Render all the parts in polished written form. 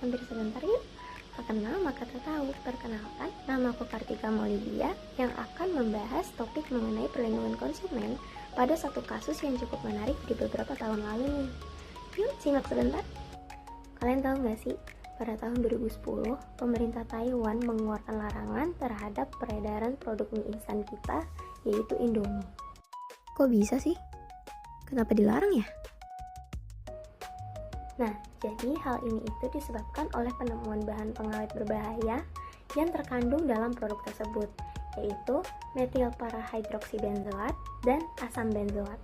mampir sebentar yuk. Tak kenal maka tak tahu. Perkenalkan, nama aku Kartika Maulidia yang akan membahas topik mengenai perlindungan konsumen pada satu kasus yang cukup menarik di beberapa tahun lalu nih. Yuk simak sebentar. Kalian tahu gak sih, pada tahun 2010, pemerintah Taiwan mengeluarkan larangan terhadap peredaran produk mie instan kita, yaitu Indomie. Kok bisa sih? Kenapa dilarang ya? Nah, jadi hal ini itu disebabkan oleh penemuan bahan pengawet berbahaya yang terkandung dalam produk tersebut, yaitu metil parahydroksibenzoat dan asam benzoat.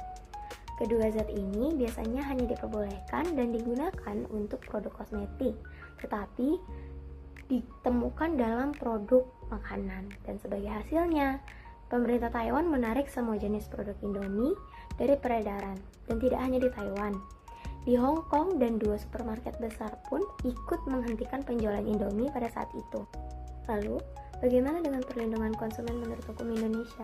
Kedua zat ini biasanya hanya diperbolehkan dan digunakan untuk produk kosmetik, tetapi ditemukan dalam produk makanan. Dan sebagai hasilnya, pemerintah Taiwan menarik semua jenis produk Indomie dari peredaran, dan tidak hanya di Taiwan. Di Hong Kong dan 2 supermarket besar pun ikut menghentikan penjualan Indomie pada saat itu. Lalu, bagaimana dengan perlindungan konsumen menurut hukum Indonesia?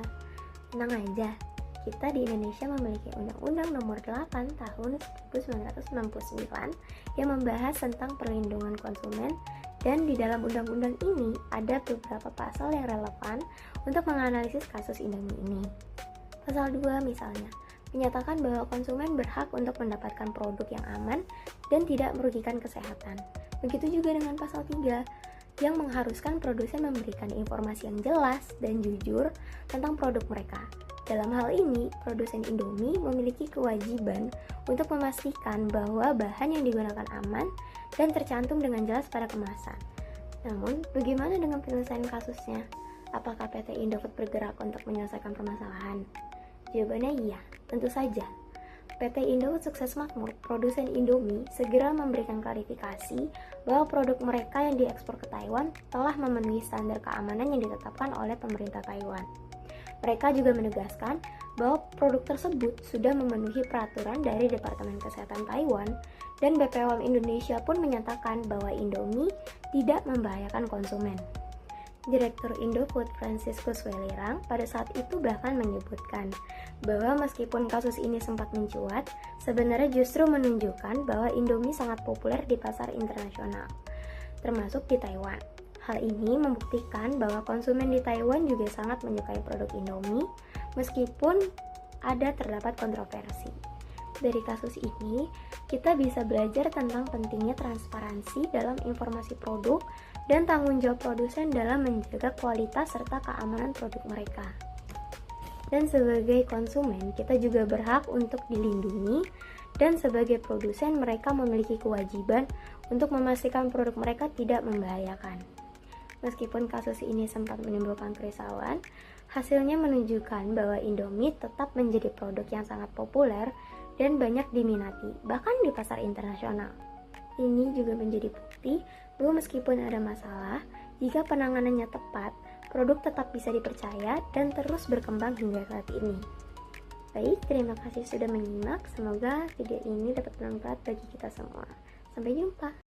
Tenang aja, kita di Indonesia memiliki Undang-Undang Nomor 8 Tahun 1999 yang membahas tentang perlindungan konsumen, dan di dalam undang-undang ini ada beberapa pasal yang relevan untuk menganalisis kasus Indomie ini. Pasal 2 misalnya, menyatakan bahwa konsumen berhak untuk mendapatkan produk yang aman dan tidak merugikan kesehatan. Begitu juga dengan pasal 3 yang mengharuskan produsen memberikan informasi yang jelas dan jujur tentang produk mereka. Dalam hal ini, produsen Indomie memiliki kewajiban untuk memastikan bahwa bahan yang digunakan aman dan tercantum dengan jelas pada kemasan. Namun, bagaimana dengan penyelesaian kasusnya? Apakah PT Indofood bergerak untuk menyelesaikan permasalahan? Jawabannya iya, tentu saja. PT Indofood Sukses Makmur, produsen Indomie, segera memberikan klarifikasi bahwa produk mereka yang diekspor ke Taiwan telah memenuhi standar keamanan yang ditetapkan oleh pemerintah Taiwan. Mereka juga menegaskan bahwa produk tersebut sudah memenuhi peraturan dari Departemen Kesehatan Taiwan, dan BPOM Indonesia pun menyatakan bahwa Indomie tidak membahayakan konsumen. Direktur Indofood Franciscus Welirang pada saat itu bahkan menyebutkan bahwa meskipun kasus ini sempat mencuat, sebenarnya justru menunjukkan bahwa Indomie sangat populer di pasar internasional, termasuk di Taiwan. Hal ini membuktikan bahwa konsumen di Taiwan juga sangat menyukai produk Indomie, meskipun terdapat kontroversi. Dari kasus ini, kita bisa belajar tentang pentingnya transparansi dalam informasi produk dan tanggung jawab produsen dalam menjaga kualitas serta keamanan produk mereka. Dan sebagai konsumen, kita juga berhak untuk dilindungi, dan sebagai produsen mereka memiliki kewajiban untuk memastikan produk mereka tidak membahayakan. Meskipun kasus ini sempat menimbulkan kerisauan, hasilnya menunjukkan bahwa Indomie tetap menjadi produk yang sangat populer dan banyak diminati, bahkan di pasar internasional. Ini juga menjadi bukti bahwa meskipun ada masalah, jika penanganannya tepat, produk tetap bisa dipercaya dan terus berkembang hingga saat ini. Baik, terima kasih sudah menyimak. Semoga video ini dapat bermanfaat bagi kita semua. Sampai jumpa.